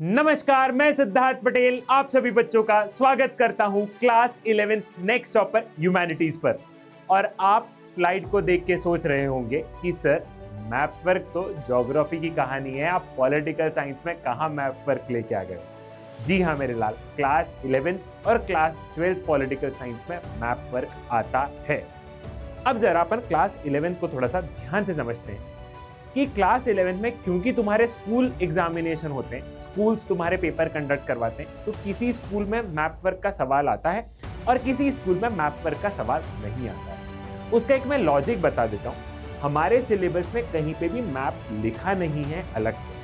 नमस्कार, मैं सिद्धार्थ पटेल आप सभी बच्चों का स्वागत करता हूं क्लास 11 नेक्स्ट टॉपर ह्यूमैनिटीज पर। और आप स्लाइड को देख के सोच रहे होंगे कि सर मैप वर्क तो ज्योग्राफी की कहानी है, आप पॉलिटिकल साइंस में कहां मैप वर्क लेके आ गए। जी हाँ मेरे लाल, क्लास 11 और क्लास 12 पॉलिटिकल साइंस में मैप वर्क आता है। अब जरा अपन क्लास 11 को थोड़ा सा ध्यान से समझते हैं कि क्लास 11 में क्योंकि तुम्हारे स्कूल एग्जामिनेशन होते हैं, स्कूल्स तुम्हारे पेपर कंडक्ट करवाते हैं, तो किसी स्कूल में मैप वर्क का सवाल आता है और किसी स्कूल में मैप वर्क का सवाल नहीं आता है। उसका एक मैं लॉजिक बता देता हूँ। हमारे सिलेबस में कहीं पे भी मैप लिखा नहीं है अलग से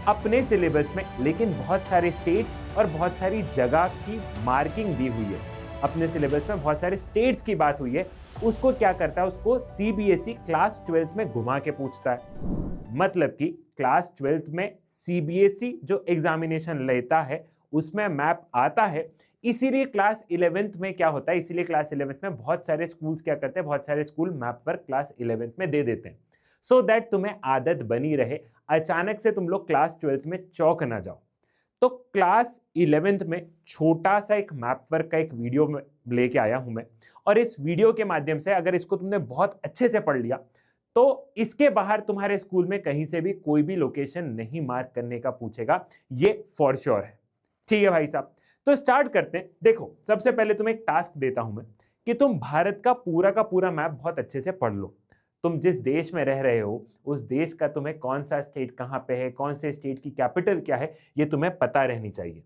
अपने सिलेबस में, लेकिन बहुत सारे स्टेट्स और बहुत सारी जगह की मार्किंग दी हुई है। अपने सिलेबस में बहुत सारे स्टेट्स की बात हुई है, उसको क्या करता है, उसको सीबीएसई क्लास 12 में घुमा के पूछता है। मतलब कि क्लास 12 में सीबीएसई जो एग्जामिनेशन लेता है उसमें मैप आता है। इसीलिए क्लास 11th में क्या होता है, इसीलिए क्लास 11th में बहुत सारे स्कूल्स क्या करते हैं, बहुत सारे school map work class 11th में दे देते हैं, सो दैट तुम्हें आदत बनी रहे, अचानक से तुम लोग क्लास 12th में चौंक ना जाओ। तो क्लास 11th में छोटा सा एक मैप वर्क का एक वीडियो में लेके आया हूं मैं, और इस वीडियो के माध्यम से अगर इसको तुमने बहुत अच्छे से पढ़ लिया तो इसके बाहर तुम्हारे स्कूल में कहीं से भी कोई भी लोकेशन नहीं मार्क करने का पूछेगा, ये फॉर श्योर है। ठीक है भाई साहब, तो स्टार्ट करते हैं। देखो, सबसे पहले तुम्हें एक टास्क देता हूं मैं कि तुम भारत का पूरा मैप बहुत अच्छे से पढ़ लो। तुम जिस देश में रह रहे हो उस देश का तुम्हें कौन सा स्टेट कहां पे है, कौन से स्टेट की कैपिटल क्या है, ये तुम्हें पता रहनी चाहिए।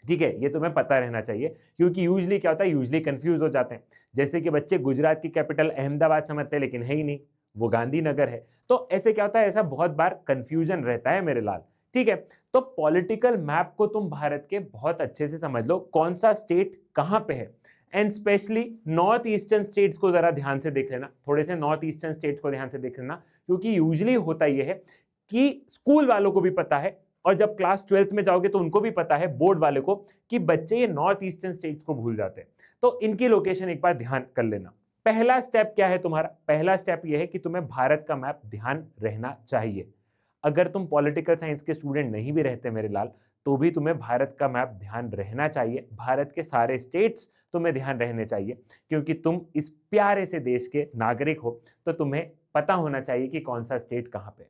ठीक है, ये तुम्हें पता रहना चाहिए, क्योंकि यूजली क्या होता है, यूजली कंफ्यूज हो जाते हैं। जैसे कि बच्चे गुजरात की कैपिटल अहमदाबाद समझते हैं, लेकिन है ही नहीं, वो गांधीनगर है। तो ऐसे क्या होता है, ऐसा बहुत बार कंफ्यूजन रहता है मेरे लाल। ठीक है, तो पॉलिटिकल मैप को तुम भारत के बहुत अच्छे से समझ लो, कौन सा स्टेट कहां पे है। And specially north eastern states को जरा ध्यान से देख लेना, थोड़े से नॉर्थ ईस्टर्न स्टेट्स को ध्यान से देख लेना, क्योंकि यूजली होता यह है कि स्कूल वालों को भी पता है और जब क्लास 12th में जाओगे तो उनको भी पता है, बोर्ड वाले को, कि बच्चे ये नॉर्थ ईस्टर्न स्टेट्स को भूल जाते हैं। तो इनकी लोकेशन एक बार ध्यान कर लेना। पहला स्टेप क्या है तुम्हारा, पहला स्टेप यह है कि तुम्हें भारत का मैप ध्यान रहना चाहिए। अगर तुम पॉलिटिकल साइंस के स्टूडेंट नहीं भी रहते मेरे लाल, तो भी तुम्हें भारत का मैप ध्यान रहना चाहिए। भारत के सारे स्टेट्स तुम्हें ध्यान रहने चाहिए, क्योंकि तुम इस प्यारे से देश के नागरिक हो, तो तुम्हें पता होना चाहिए कि कौन सा स्टेट कहां पे।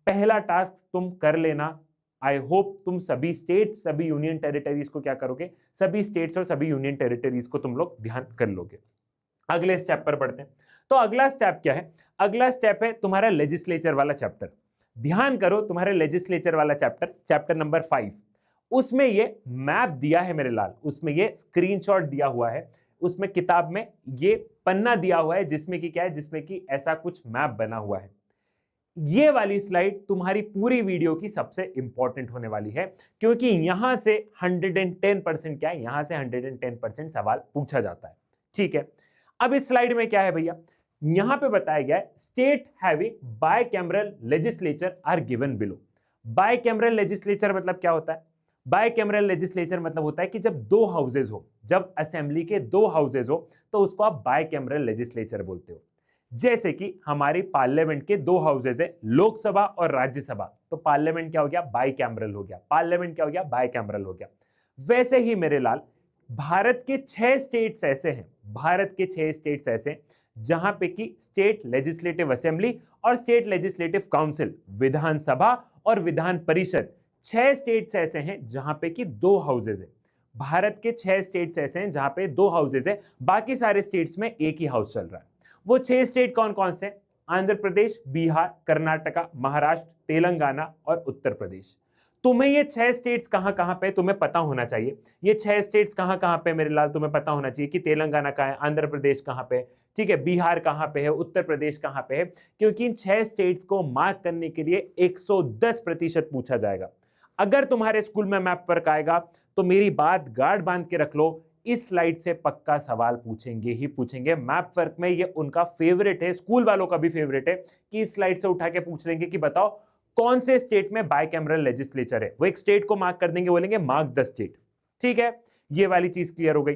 पहला टास्क तुम कर लेना। आई होप तुम सभी स्टेट्स, सभी यूनियन टेरिटरीज को क्या करोगे, सभी स्टेट्स और सभी यूनियन टेरिटरीज को तुम लोग ध्यान कर लोगे। अगले स्टेप पर बढ़ते हैं। तो अगला स्टेप क्या है, अगला स्टेप है तुम्हारा लेजिस्लेचर वाला चैप्टर। ध्यान करो, तुम्हारे लेजिस्लेचर वाला चैप्टर, चैप्टर नंबर 5, उसमें ये मैप दिया है मेरे लाल, उसमें ये स्क्रीनशॉट दिया हुआ है, उसमें किताब में ये पन्ना दिया हुआ है जिसमें कि क्या है, जिसमें कि ऐसा कुछ मैप बना हुआ है। ये वाली स्लाइड तुम्हारी पूरी वीडियो की सबसे इंपॉर्टेंट होने वाली है, क्योंकि यहां से 110% क्या है, यहां से 110% सवाल पूछा जाता है। ठीक है, अब इस स्लाइड में क्या है भैया, यहां पे बताया गया है state having bicameral legislature are given below. Bicameral legislature मतलब क्या होता है, बायकैमरल लेजिस्लेचर मतलब होता है कि जब दो हाउसेज हो, जब असेंबली के दो हाउसेज हो, तो उसको आप बायकैमरल लेजिस्लेचर बोलते हो। जैसे कि हमारी पार्लियामेंट के दो हाउसेज है, लोकसभा और राज्यसभा, तो पार्लियामेंट क्या हो गया, बाइकैमरल हो गया, पार्लियामेंट क्या हो गया, बाइकैमरल हो गया। वैसे ही मेरे लाल, भारत के 6 स्टेट्स ऐसे हैं, भारत के 6 स्टेट्स ऐसे हैं जहां पे कि स्टेट लेजिस्लेटिव असेंबली और स्टेट लेजिस्लेटिव काउंसिल, विधानसभा और विधान परिषद, 6 स्टेट्स ऐसे हैं जहां पे कि दो हाउसेज है। भारत के 6 स्टेट्स ऐसे हैं जहां पे दो हाउसेज है, बाकी सारे स्टेट्स में एक ही हाउस चल रहा है। वो 6 स्टेट कौन कौन से, आंध्र प्रदेश, बिहार, कर्नाटका, महाराष्ट्र, तेलंगाना और उत्तर प्रदेश। तुम्हें ये 6 स्टेट्स कहां कहां पे तुम्हें पता होना चाहिए। ये 6 स्टेट्स कहां कहां पे मेरे लाल तुम्हें पता होना चाहिए कि तेलंगाना कहां है, आंध्र प्रदेश कहां पे, ठीक है, बिहार कहां पे है, उत्तर प्रदेश कहां पे है, क्योंकि इन 6 स्टेट्स को मार्क करने के लिए 110% पूछा जाएगा। अगर तुम्हारे स्कूल में मैप वर्क आएगा तो मेरी बात गार्ड बांध के रख लो, इस स्लाइड से पक्का सवाल पूछेंगे ही पूछेंगे। मैप वर्क में ये उनका फेवरेट है, स्कूल वालों का भी फेवरेट है, कि इस स्लाइड से उठा के पूछ लेंगे कि बताओ कौन से स्टेट में बायकैमरल लेजिस्लेचर है। वो एक स्टेट को मार्क कर देंगे, बोलेंगे मार्क द स्टेट। ठीक है, ये वाली चीज क्लियर हो गई।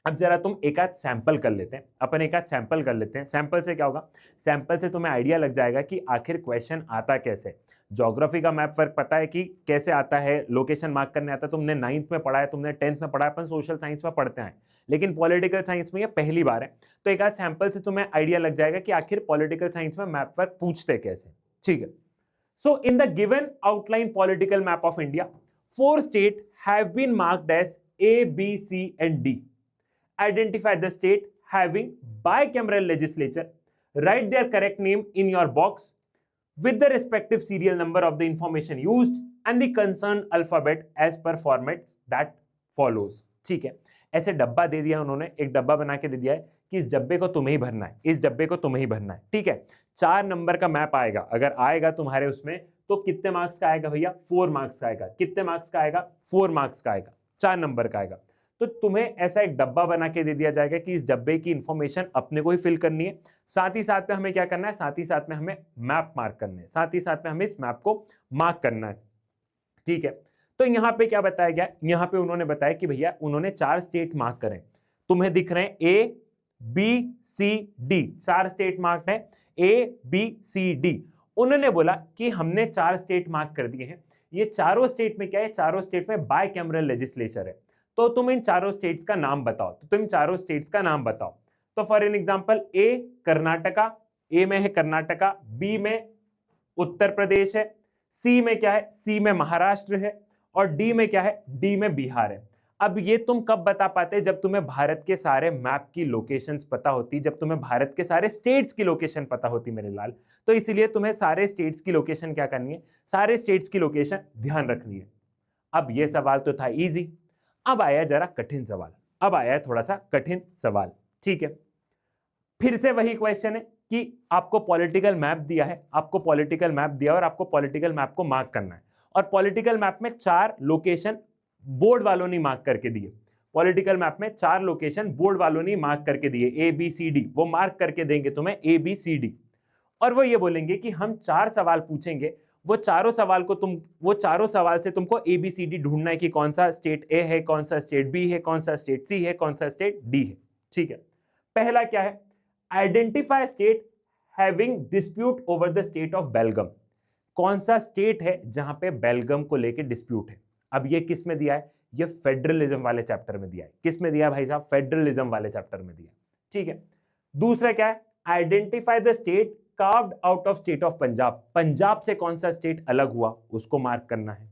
अब जरा तुम एक आध सैंपल कर लेते हैं, अपन एक आध सैंपल कर लेते हैं। सैंपल से क्या होगा, सैंपल से तुम्हें आइडिया लग जाएगा कि आखिर क्वेश्चन आता कैसे। ज्योग्राफी का मैप वर्क पता है कि कैसे आता है, लोकेशन मार्क करने आता है, तुमने 9th में पढ़ा है, तुमने 10th में पढ़ा है, अपन सोशल साइंस में पढ़ते हैं, लेकिन पॉलिटिकल साइंस में ये पहली बार है। तो एक आध सैंपल से तुम्हें आइडिया लग जाएगा कि आखिर पॉलिटिकल साइंस में मैप वर्क पूछते कैसे। ठीक है, so in the given outline political map of India, 4 state have been marked as A, B, C and D. Identify the state having bicameral legislature. Write their correct name in your box with the respective serial number of the information used and the concerned alphabet as per formats that follows. ठीक है, ऐसे डब्बा दे दिया उन्होंने, एक डब्बा बना के दे दिया है कि इस डब्बे को तुम्हें ही भरना है, इस डब्बे को तुम्हें ही भरना है। ठीक है, 4 नंबर का मैप आएगा, अगर आएगा तुम्हारे उसमें तो कितने मार्क्स का आएगा भैया, 4 मार्क्स का आएगा। कितने मार्क्स का आएगा, 4 मार्क्स का आएगा, 4 नंबर का आएगा। तो तुम्हें ऐसा एक डब्बा बना के दे दिया जाएगा कि इस डब्बे की इंफॉर्मेशन अपने को ही फिल करनी है, साथ ही साथ में हमें क्या करना है, साथ ही साथ में हमें मैप मार्क करने हैं, साथ ही साथ में हमें इस मैप को मार्क करना है। ठीक है, तो यहाँ पे क्या बताया गया, यहाँ पे उन्होंने बताया कि भैया उन्होंने 4 स्टेट मार्क करें, तुम्हें दिख रहे हैं A, B, C, D, 4 state mark है, A, B, C, D। उन्होंने बोला कि हमने 4 स्टेट मार्क कर दिए हैं, ये चारों स्टेट में क्या है, चारों स्टेट में बायकैमरल लेजिस्लेचर है, तो तुम इन चारों स्टेट्स का नाम बताओ। तो तुम चारों स्टेट्स का नाम बताओ। तो फॉर एन एग्जांपल, ए कर्नाटका, ए में है कर्नाटका, बी में उत्तर प्रदेश है, सी में क्या है, सी में महाराष्ट्र है, और डी में क्या है, डी में बिहार है। अब ये तुम कब बता पाते, जब तुम्हें भारत के सारे मैप की लोकेशंस पता होती, जब तुम्हें भारत के सारे स्टेट्स की लोकेशन पता होती मेरे लाल। तो इसलिए तुम्हें सारे स्टेट्स की लोकेशन क्या करनी है, सारे स्टेट्स की लोकेशन ध्यान रखनी है। अब ये सवाल तो था इजी, अब आया जरा कठिन सवाल, अब आया है थोड़ा सा कठिन सवाल। ठीक है, फिर से वही क्वेश्चन है कि आपको पॉलिटिकल मैप दिया है, आपको पॉलिटिकल मैप दिया और आपको पॉलिटिकल मैप को मार्क करना है, और पॉलिटिकल मैप में 4 लोकेशन बोर्ड वालों ने मार्क करके दिए। पॉलिटिकल मैप में 4 लोकेशन बोर्ड वालों ने मार्क करके दिए, A, B, C, D। वो मार्क करके देंगे तुम्हें A, B, C, D, और वो ये बोलेंगे कि हम 4 सवाल पूछेंगे, वो चारों सवाल से तुमको ABCD ढूंढना है कि कौन सा स्टेट ए है, कौन सा स्टेट बी है, कौन सा स्टेट सी है, कौन सा स्टेट डी है। ठीक है, पहला क्या है, identify state having dispute over the state of Belgaum. कौन सा स्टेट है जहां पे बेलगम को लेके डिस्प्यूट है। अब ये किस में दिया है, ये फेडरलिज्म वाले चैप्टर में दिया है। किस में दिया है भाई साहब, फेडरलिज्म वाले चैप्टर में दिया है। ठीक है, दूसरा क्या है, identify the state carved out of state of Punjab. Punjab से कौन सा स्टेट अलग हुआ, उसको मार्क करना है।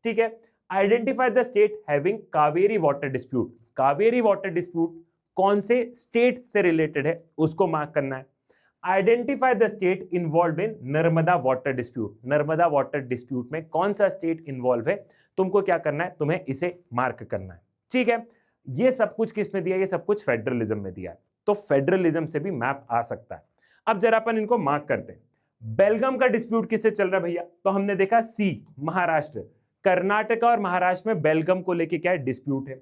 ठीक है, identify the state having Kaveri water dispute. Kaveri water dispute कौन से स्टेट से रिलेटेड है, उसको मार्क करना है। Identify the state involve in Narmada water dispute. Narmada water dispute में कौन सा स्टेट इन्वॉल्व है, तुमको क्या करना है, तुम्हें इसे मार्क करना है। ठीक है, ये सब कुछ किस में दिया है, ये सब कुछ फेडरलिज्म में दिया है। तो फेडरलिज्म से भी मैप आ सकता है। अब जरा अपन इनको मार्क करते हैं। बेलगम का डिस्प्यूट किससे चल रहा है भैया, तो हमने देखा सी महाराष्ट्र, कर्नाटका और महाराष्ट्र में बेलगम को लेके क्या है, डिस्प्यूट है।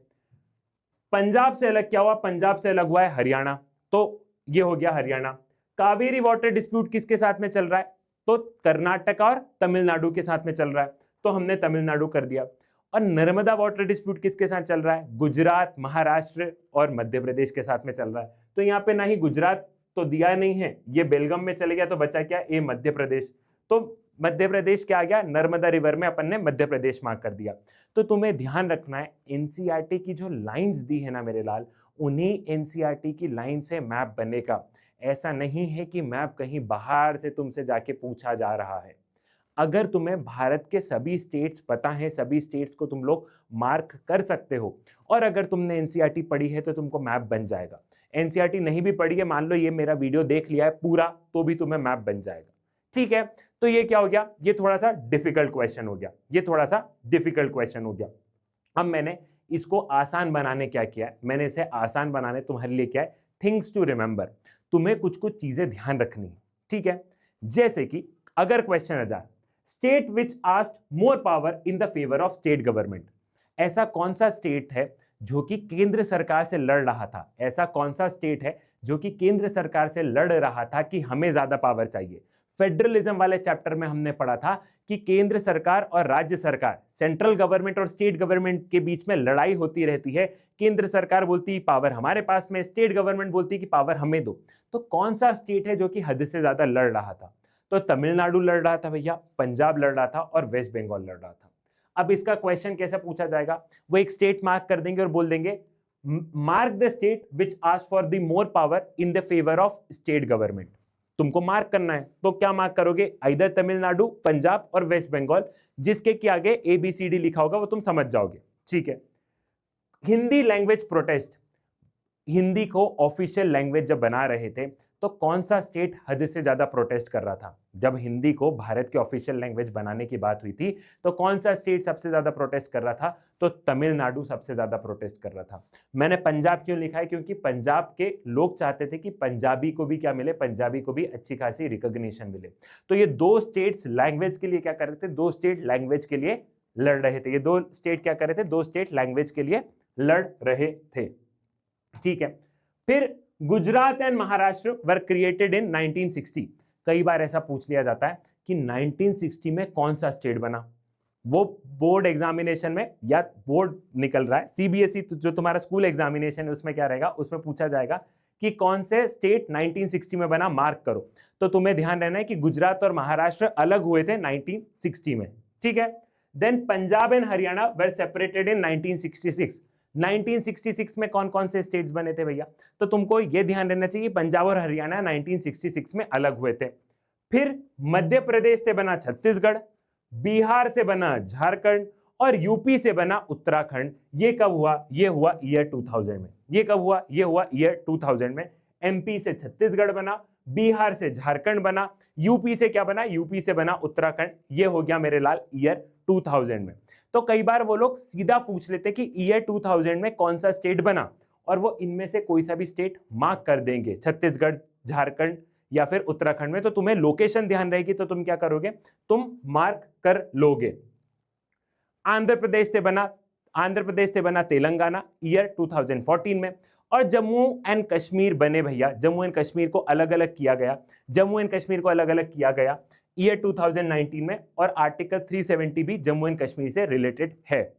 पंजाब से अलग क्या हुआ, पंजाब से अलग हुआ है हरियाणा, तो ये हो गया हरियाणा। कावेरी वाटर डिस्प्यूट किसके साथ में चल रहा है, तो कर्नाटका और तमिलनाडु के साथ में चल रहा है, तो हमने तमिलनाडु कर दिया। और नर्मदा वाटर डिस्प्यूट किसके साथ चल रहा है, गुजरात, महाराष्ट्र और मध्य प्रदेश के साथ में चल रहा है। तो यहाँ पे ना ही गुजरात तो दिया नहीं है, ये बेलगम में चले गया, तो बचा क्या, ए मध्य प्रदेश। तो मध्य प्रदेश क्या आ गया, नर्मदा रिवर में अपन ने मध्य प्रदेश मार्क कर दिया। तो तुम्हें ध्यान रखना है, एनसीईआरटी की जो लाइंस दी है ना मेरे लाल, उन्हीं एनसीईआरटी की लाइन से मैप बनेगा। ऐसा नहीं है कि मैप कहीं बाहर से तुमसे जाके पूछा जा रहा है। अगर तुम्हें भारत के सभी स्टेट्स पता है, सभी स्टेट्स को तुम लोग मार्क कर सकते हो, और अगर तुमने एनसीईआरटी पढ़ी है तो तुमको मैप बन जाएगा। एनसीईआरटी नहीं भी पढ़ी है, मान लो ये मेरा वीडियो देख लिया है पूरा, तो भी तुम्हें मैप बन जाएगा। ठीक है, तो ये क्या हो गया, ये थोड़ा सा डिफिकल्ट क्वेश्चन हो गया, ये थोड़ा सा डिफिकल्ट क्वेश्चन हो गया। अब मैंने इसको आसान बनाने क्या किया है, मैंने इसे आसान बनाने तुम्हारे लिए क्या है, थिंग्स टू रिमेंबर। तुम्हें कुछ कुछ चीजें ध्यान रखनी है। ठीक है, जैसे कि अगर क्वेश्चन आ जाए, state which asked more power in the favour of state government. ऐसा कौन सा स्टेट है जो कि केंद्र सरकार से लड़ रहा था, ऐसा कौन सा स्टेट है जो कि केंद्र सरकार से लड़ रहा था कि हमें ज्यादा पावर चाहिए। फेडरलिज्म वाले चैप्टर में हमने पढ़ा था कि केंद्र सरकार और राज्य सरकार, सेंट्रल गवर्नमेंट और स्टेट गवर्नमेंट के बीच में लड़ाई होती रहती है। केंद्र सरकार बोलती है पावर हमारे पास में, स्टेट गवर्नमेंट बोलती है कि पावर हमें दो। तो कौन सा स्टेट है जो कि हद से ज्यादा लड़ रहा था? तो तमिलनाडु लड़ रहा था भैया, पंजाब लड़ रहा था और वेस्ट बंगाल लड़ रहा था। अब इसका क्वेश्चन कैसे पूछा जाएगा? वो एक स्टेट मार्क कर देंगे और बोल देंगे mark the state which ask for the more power in the favour of state government. तुमको मार्क करना है तो क्या मार्क करोगे? इधर तमिलनाडु, पंजाब और वेस्ट बंगाल, जिसके कि आगे ABCD लिखा होगा वो तुम समझ जाओगे, ठीक है। हिंदी लैंग्वेज प्रोटेस्ट, हिंदी को ऑफिशियल लैंग्वेज जब बना रहे थे तो कौन सा स्टेट हद से ज्यादा प्रोटेस्ट कर रहा था? जब हिंदी को भारत की ऑफिशियल लैंग्वेज बनाने की बात हुई थी तो कौन सा स्टेट सबसे ज्यादा प्रोटेस्ट कर रहा था? तो तमिलनाडु सबसे ज्यादा प्रोटेस्ट कर रहा था। मैंने पंजाब क्यों लिखा है? क्योंकि पंजाब के लोग चाहते थे कि पंजाबी को भी क्या मिले, पंजाबी को भी अच्छी खासी रिकॉग्निशन मिले। तो ये दो स्टेट्स लैंग्वेज के लिए क्या कर रहे थे? दो स्टेट लैंग्वेज के लिए लड़ रहे थे। ये दो स्टेट क्या कर रहे थे? दो स्टेट लैंग्वेज के लिए लड़ रहे थे, ठीक है। फिर Gujarat and Maharashtra were created in 1960। कई बार ऐसा पूछ लिया जाता है कि 1960 में कौन सा स्टेट बना? वो बोर्ड एग्जामिनेशन में, या बोर्ड निकल रहा है CBSE जो तुम्हारा स्कूल एग्जामिनेशन है उसमें क्या रहेगा, उसमें पूछा जाएगा कि कौन से स्टेट 1960 में बना, मार्क करो। तो तुम्हें ध्यान रहना है कि गुजरात और महाराष्ट्र अलग हुए थे 1960 में, ठीक है। Then Punjab and Haryana were separated in 1966। 1966 में कौन कौन से स्टेट्स बने थे भैया? तो तुमको ये ध्यान रहना चाहिए पंजाब और हरियाणा 1966 में अलग हुए थे। फिर मध्य प्रदेश से बना छत्तीसगढ़, बिहार से बना झारखंड और यूपी से बना उत्तराखंड। ये कब हुआ? ये हुआ ईयर 2000 में। ये कब हुआ? ये हुआ ईयर 2000 में। MP से छत्तीसगढ़ बना, बिहार से झारखंड बना, यूपी से क्या बना? यूपी से बना उत्तराखंड। ये हो गया मेरे लाल ईयर 2000 में। तो कई बार वो लोग सीधा पूछ लेते कि ईयर 2000 में कौन सा स्टेट बना, और वो इनमें से कोई सा भी स्टेट मार्क कर देंगे, छत्तीसगढ़, झारखंड या फिर उत्तराखंड में। तो तुम्हें लोकेशन ध्यान रहेगी तो तुम क्या करोगे? तुम मार्क कर लोगे। आंध्र प्रदेश से बना तेलंगाना ईयर 2014 में। और जम्मू एंड कश्मीर बने भैया, जम्मू एंड कश्मीर को अलग अलग किया गया, जम्मू एंड कश्मीर को अलग अलग किया गया ईयर 2019 में। और आर्टिकल 370 भी जम्मू एंड कश्मीर से रिलेटेड है।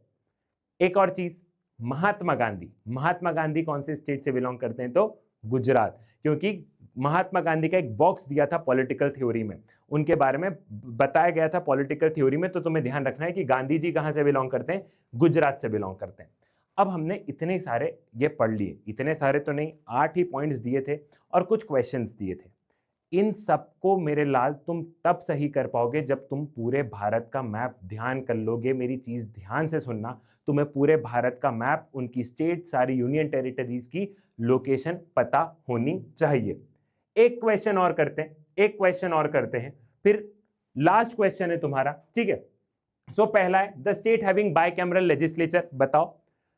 एक और चीज, महात्मा गांधी कौन से स्टेट से बिलोंग करते हैं? तो गुजरात, क्योंकि महात्मा गांधी का एक बॉक्स दिया था पॉलिटिकल थ्योरी में, उनके बारे में बताया गया था पॉलिटिकल थ्योरी में। तो तुम्हें ध्यान रखना है कि गांधी जी कहां से बिलोंग करते हैं? गुजरात से बिलोंग करते हैं। अब हमने इतने सारे ये पढ़ लिए, इतने सारे तो नहीं, 8 ही पॉइंट्स दिए थे और कुछ क्वेश्चंस दिए थे। इन सबको मेरे लाल तुम तब सही कर पाओगे जब तुम पूरे भारत का मैप ध्यान कर लोगे। मेरी चीज ध्यान से सुनना, तुम्हें पूरे भारत का मैप, उनकी स्टेट, सारी यूनियन टेरिटरीज की लोकेशन पता होनी चाहिए। एक क्वेश्चन और करते हैं, फिर लास्ट क्वेश्चन है तुम्हारा, ठीक है। सो पहला है the state having bicameral legislature. बताओ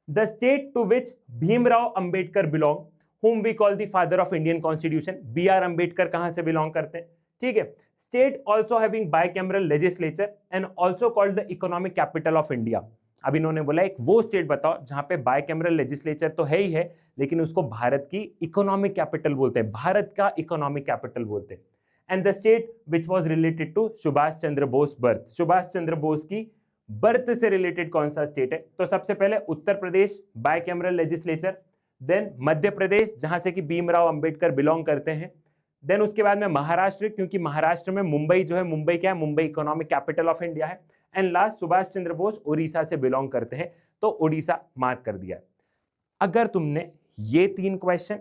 the state to which Bhimrao Ambedkar belong, whom we call the father of Indian Constitution। B.R. Ambedkar कहां से बिलोंग करते हैं? ठीक है। State also having bicameral legislature and also called the economic capital of India. अब इन्होंने बोला एक वो स्टेट बताओ जहां पे बाइकैमरल लेजिस्लेचर तो है ही है, लेकिन उसको भारत की इकोनॉमिक कैपिटल बोलते हैं, भारत का इकोनॉमिक कैपिटल बोलते हैं। And the state which was related to Subhash Chandra Bose birth, Subhash Chandra Bose की बर्थ से रिलेटेड कौन सा स्टेट है? तो सबसे पहले Uttar Pradesh, bicameral legislature. Then Madhya Pradesh, जहां से कि भीमराव अंबेडकर बिलोंग करते हैं। देन उसके बाद में महाराष्ट्र, क्योंकि महाराष्ट्र में मुंबई जो है, मुंबई क्या है? Mumbai economic capital of India है। एंड लास्ट सुभाष चंद्र बोस उड़ीसा से बिलोंग करते हैं, तो उड़ीसा मार्क कर दिया। अगर तुमने ये 3 क्वेश्चन,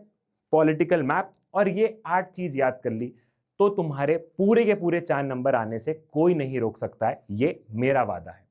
पॉलिटिकल मैप और ये 8 चीज याद कर ली तो तुम्हारे पूरे के पूरे 4 नंबर आने से कोई नहीं रोक सकता है, ये मेरा वादा है।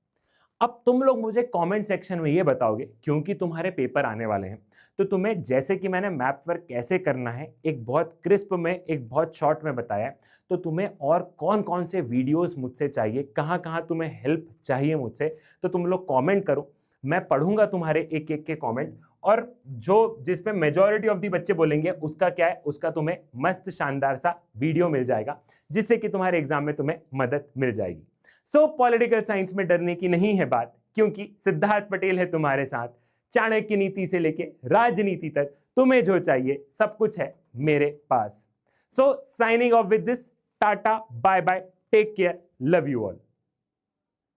अब तुम लोग मुझे कमेंट सेक्शन में ये बताओगे, क्योंकि तुम्हारे पेपर आने वाले हैं, तो तुम्हें जैसे कि मैंने मैप वर्क कैसे करना है एक बहुत क्रिस्प में, एक बहुत शॉर्ट में बताया, तो तुम्हें और कौन कौन से वीडियोस मुझसे चाहिए, कहाँ कहाँ तुम्हें हेल्प चाहिए मुझसे, तो तुम लोग कमेंट करो। मैं पढ़ूंगा तुम्हारे एक एक के कमेंट, और जो जिसमें मेजॉरिटी ऑफ दी बच्चे बोलेंगे उसका क्या है, उसका तुम्हें मस्त शानदार सा वीडियो मिल जाएगा, जिससे कि तुम्हारे एग्जाम में तुम्हें मदद मिल जाएगी। सो पॉलिटिकल साइंस में डरने की नहीं है बात, क्योंकि सिद्धार्थ पटेल है तुम्हारे साथ। चाणक्य नीति से लेके राजनीति तक तुम्हें जो चाहिए सब कुछ है मेरे पास। So signing off with this, टाटा, bye bye, take care, love you all.